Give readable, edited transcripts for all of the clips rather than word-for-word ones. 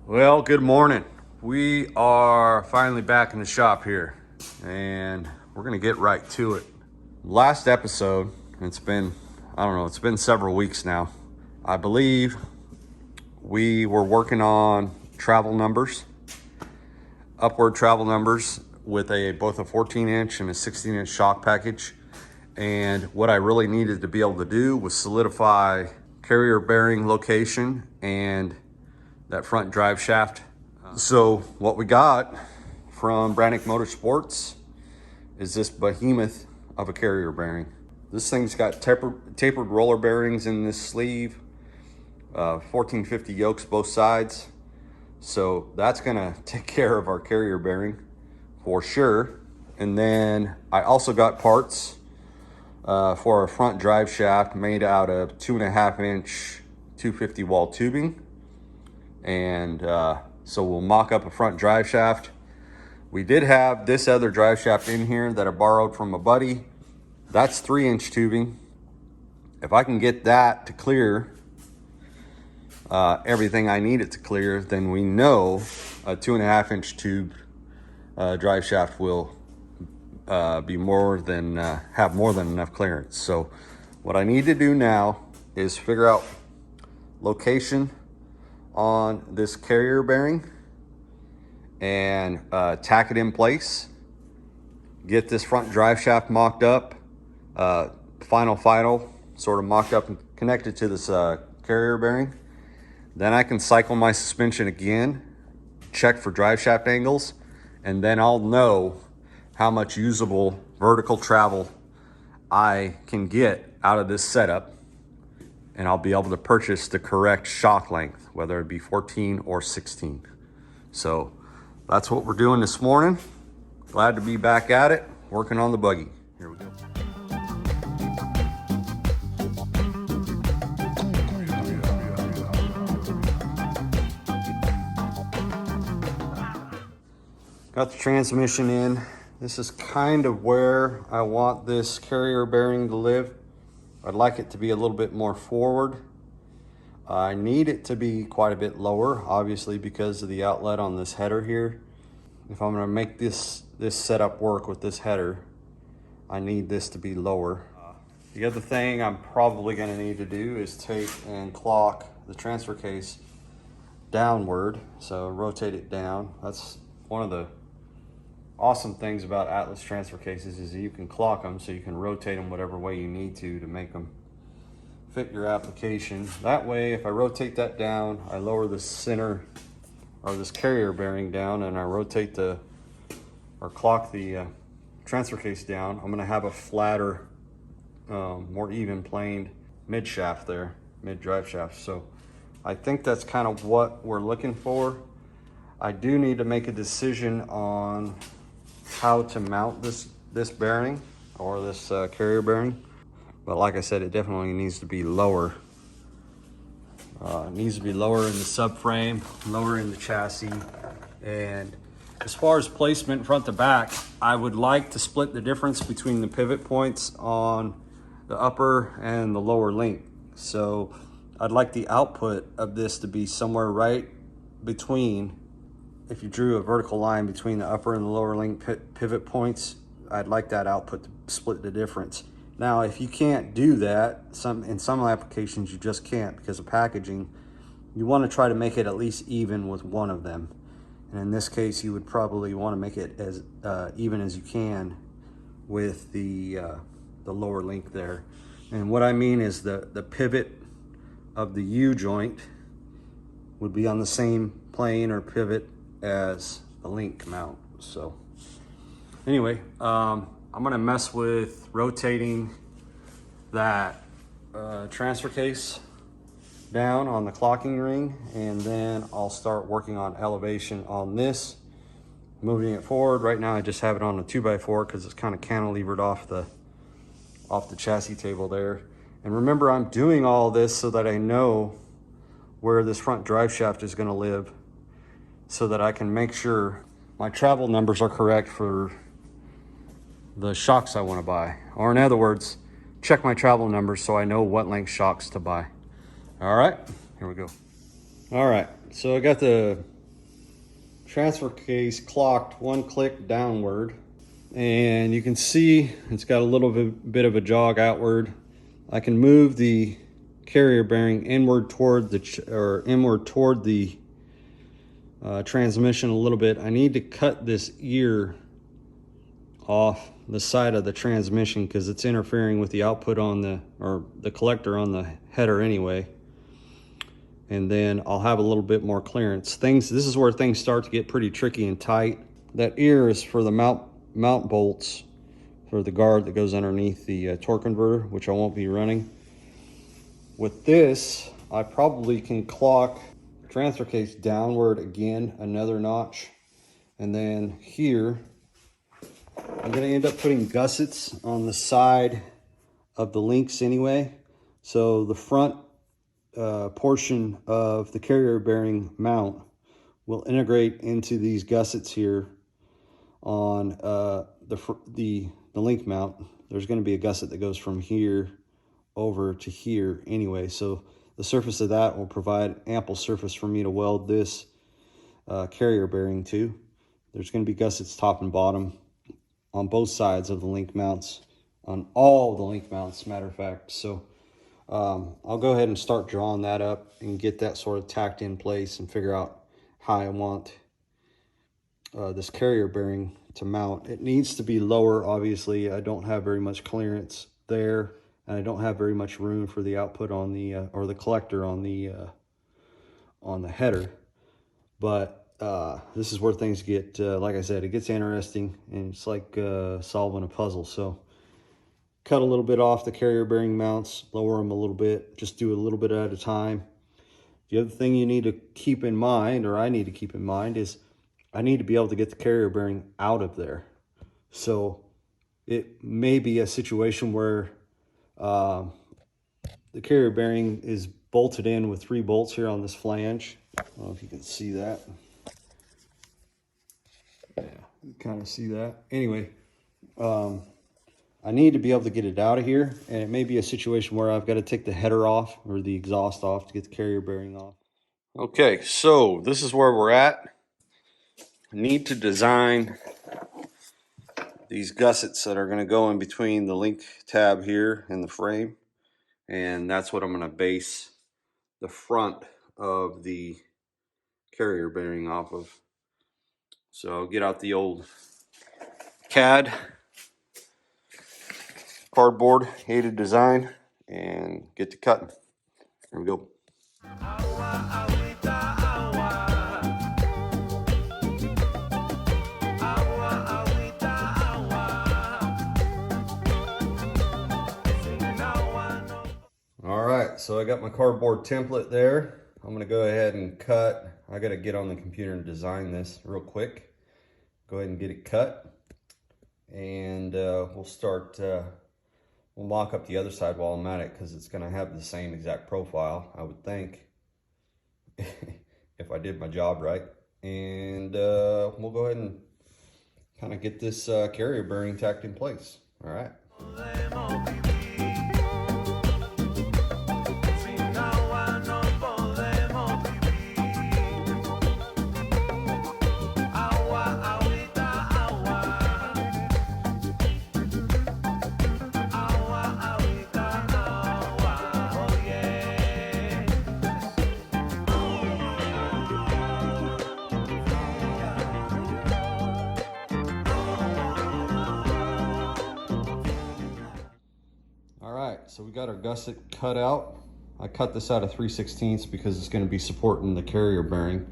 Well, good morning. We are finally back in the shop here and we're gonna get right to it. Last episode, it's been several weeks now. I believe we were working on travel numbers, upward travel numbers with both a 14-inch and a 16-inch shock package. And what I really needed to be able to do was solidify carrier bearing location and that front drive shaft. So what we got from Brannick Motorsports is this behemoth of a carrier bearing. This thing's got tapered roller bearings in this sleeve, 1450 yokes both sides. So that's gonna take care of our carrier bearing for sure. And then I also got parts for a front drive shaft made out of 2.5-inch 250 wall tubing. And so we'll mock up a front drive shaft. We did have this other drive shaft in here that I borrowed from a buddy. That's 3-inch tubing. If I can get that to clear everything I need it to clear, then we know a 2.5-inch tube drive shaft will be more than have more than enough clearance. So what I need to do now is figure out location on this carrier bearing and tack it in place, get this front drive shaft mocked up, final sort of mocked up and connected to this carrier bearing. Then I can cycle my suspension again, check for drive shaft angles, and then I'll know how much usable vertical travel I can get out of this setup, and I'll be able to purchase the correct shock length, whether it be 14 or 16. So that's what we're doing this morning. Glad to be back at it, working on the buggy. Here we go. Got the transmission in. This is kind of where I want this carrier bearing to live. I'd like it to be a little bit more forward. I need it to be quite a bit lower, obviously, because of the outlet on this header here. If I'm gonna make this setup work with this header, I need this to be lower. The other thing I'm probably gonna need to do is take and clock the transfer case downward. So rotate it down. That's one of the awesome things about Atlas transfer cases is that you can clock them so you can rotate them whatever way you need to make them fit your application. That way, if I rotate that down, I lower the center or this carrier bearing down, and I rotate or clock the transfer case down, I'm gonna have a flatter, more even planed mid shaft there, mid drive shaft. So I think that's kind of what we're looking for. I do need to make a decision on how to mount this bearing or this carrier bearing, but like I said, it definitely needs to be lower. It needs to be lower in the subframe, lower in the chassis. And as far as placement front to back, I would like to split the difference between the pivot points on the upper and the lower link. So I'd like the output of this to be somewhere right between, if you drew a vertical line between the upper and the lower link pivot points, I'd like that output to split the difference. Now, if you can't do that, in some applications you just can't because of packaging, you want to try to make it at least even with one of them. And in this case, you would probably want to make it as even as you can with the lower link there. And what I mean is the pivot of the U joint would be on the same plane or pivot as the link mount. So anyway, I'm gonna mess with rotating that transfer case down on the clocking ring, and then I'll start working on elevation on this, moving it forward. Right now I just have it on a 2x4 because it's kind of cantilevered off the chassis table there. And remember, I'm doing all this so that I know where this front drive shaft is going to live, so that I can make sure my travel numbers are correct for the shocks I want to buy. Or in other words, check my travel numbers so I know what length shocks to buy. All right, here we go. All right, so I got the transfer case clocked one click downward, and you can see it's got a little bit of a jog outward. I can move the carrier bearing inward toward the transmission a little bit. I need to cut this ear off the side of the transmission because it's interfering with the output on the collector on the header anyway. And then I'll have a little bit more clearance. This is where things start to get pretty tricky and tight. That ear is for the mount bolts for the guard that goes underneath the torque converter, which I won't be running. With this, I probably can clock the transfer case downward again, another notch. And then here, I'm gonna end up putting gussets on the side of the links anyway. So the front portion of the carrier bearing mount will integrate into these gussets here on the link mount. There's going to be a gusset that goes from here over to here anyway, so the surface of that will provide ample surface for me to weld this carrier bearing to. There's going to be gussets top and bottom on both sides of the link mounts, on all the link mounts, matter of fact. So I'll go ahead and start drawing that up and get that sort of tacked in place and figure out how I want this carrier bearing to mount. It needs to be lower, obviously. I don't have very much clearance there, and I don't have very much room for the output on the or the collector on the header. But this is where things get, like I said, it gets interesting, and it's like solving a puzzle. So cut a little bit off the carrier bearing mounts, lower them a little bit, just do a little bit at a time. The other thing you need to keep in mind, or I need to keep in mind, is I need to be able to get the carrier bearing out of there. So it may be a situation where the carrier bearing is bolted in with 3 bolts here on this flange. I don't know if you can see that. Yeah, you kind of see that. Anyway, I need to be able to get it out of here, and it may be a situation where I've got to take the header off or the exhaust off to get the carrier bearing off. Okay, so this is where we're at. I need to design these gussets that are going to go in between the link tab here and the frame, and that's what I'm going to base the front of the carrier bearing off of. So I'll get out the old CAD cardboard aided design and get to cutting. Here we go. All right, so I got my cardboard template there. I'm gonna go ahead and cut. I gotta get on the computer and design this real quick. Go ahead and get it cut, and we'll start. We'll mock up the other side while I'm at it, because it's going to have the same exact profile, I would think, if I did my job right. And we'll go ahead and kind of get this carrier bearing tacked in place. All right. So we got our gusset cut out. I cut this out of 3/16 because it's going to be supporting the carrier bearing.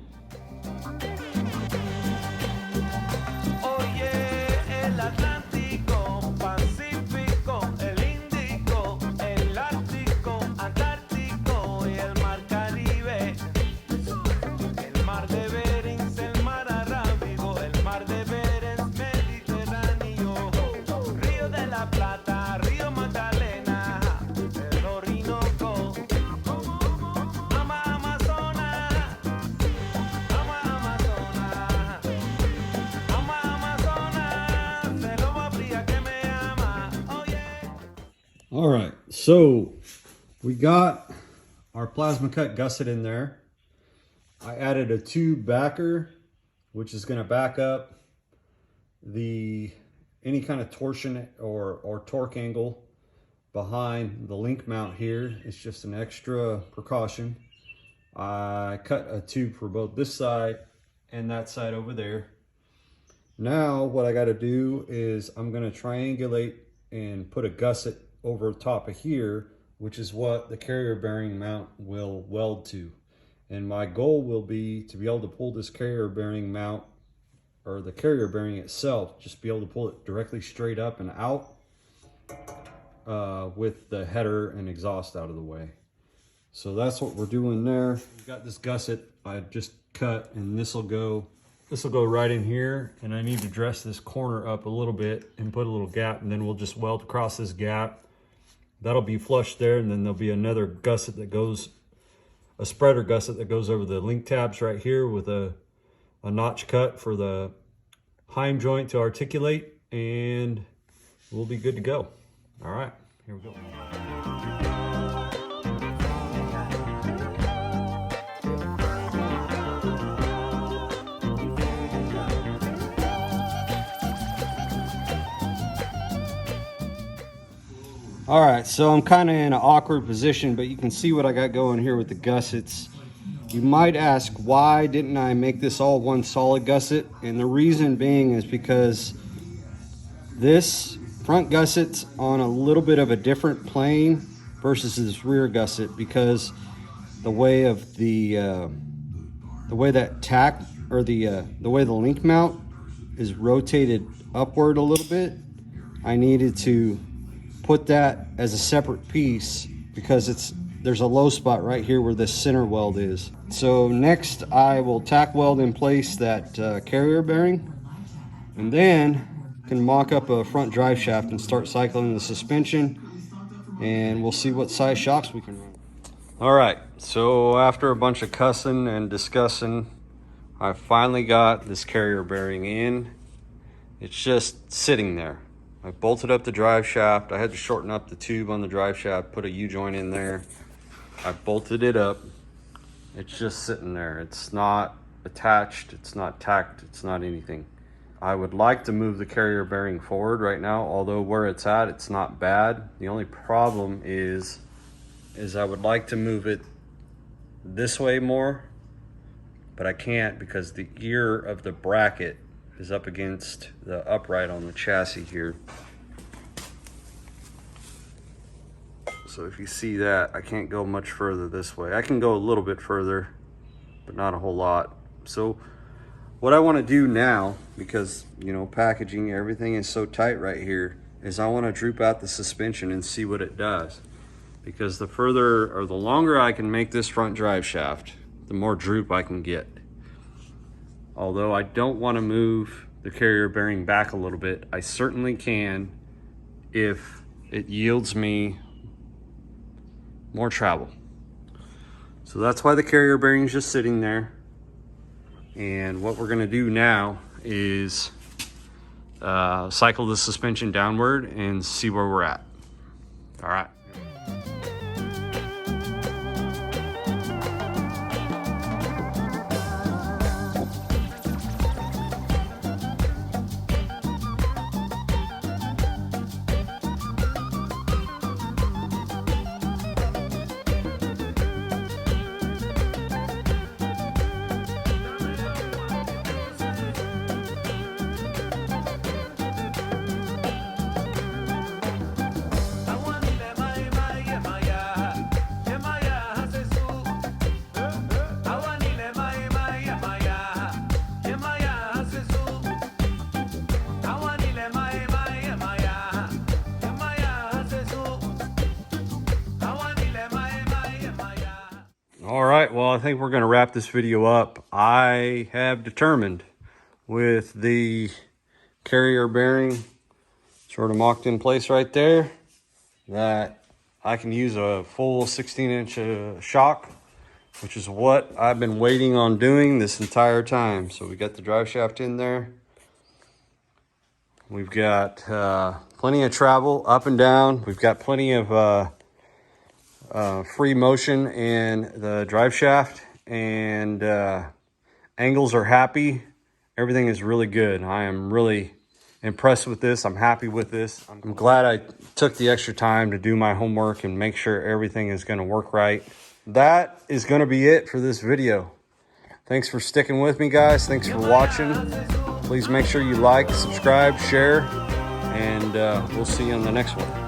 All right, so we got our plasma cut gusset in there. I added a tube backer which is going to back up any kind of torsion or torque angle behind the link mount here. It's just an extra precaution. I cut a tube for both this side and that side over there. Now what I got to do is I'm going to triangulate and put a gusset over top of here, which is what the carrier bearing mount will weld to. And my goal will be to be able to pull this carrier bearing mount, or the carrier bearing itself, just be able to pull it directly straight up and out with the header and exhaust out of the way. So that's what we're doing there. We've got this gusset I just cut, and this will go right in here, and I need to dress this corner up a little bit and put a little gap, and then we'll just weld across this gap. That'll be flush there, and then there'll be another gusset that goes, a spreader gusset that goes over the link tabs right here with a notch cut for the heim joint to articulate, and we'll be good to go. All right, here we go. All right, so I'm kind of in an awkward position, but you can see what I got going here with the gussets. You might ask, why didn't I make this all one solid gusset? And the reason being is because this front gusset's on a little bit of a different plane versus this rear gusset, because the way of the way that tack, or the way the link mount is rotated upward a little bit, I needed to put that as a separate piece because there's a low spot right here where this center weld is. So next I will tack weld in place that carrier bearing, and then can mock up a front drive shaft and start cycling the suspension, and we'll see what size shocks we can run. All right, so after a bunch of cussing and discussing, I finally got this carrier bearing in. It's just sitting there. I bolted up the drive shaft. I had to shorten up the tube on the drive shaft, put a U-joint in there. I bolted it up. It's just sitting there. It's not attached, it's not tacked, it's not anything. I would like to move the carrier bearing forward right now, although where it's at, it's not bad. The only problem is I would like to move it this way more, but I can't because the ear of the bracket is up against the upright on the chassis here. So if you see that, I can't go much further this way. I can go a little bit further, but not a whole lot. So what I want to do now, because you know, packaging, everything is so tight right here, is I want to droop out the suspension and see what it does. Because the further or the longer I can make this front drive shaft, the more droop I can get. Although I don't want to move the carrier bearing back a little bit, I certainly can if it yields me more travel. So that's why the carrier bearing is just sitting there. And what we're going to do now is cycle the suspension downward and see where we're at. All right. All right, well, I think we're going to wrap this video up. I have determined with the carrier bearing sort of mocked in place right there that I can use a full 16-inch shock, which is what I've been waiting on doing this entire time. So we got the drive shaft in there. We've got plenty of travel up and down. We've got plenty of free motion in the drive shaft, and angles are happy, Everything is really good. I am really impressed with this. I'm happy with this. I'm glad I took the extra time to do my homework and make sure everything is going to work right. That is going to be it for this video. Thanks for sticking with me, guys. Thanks for watching. Please make sure you like, subscribe, share, and we'll see you on the next one.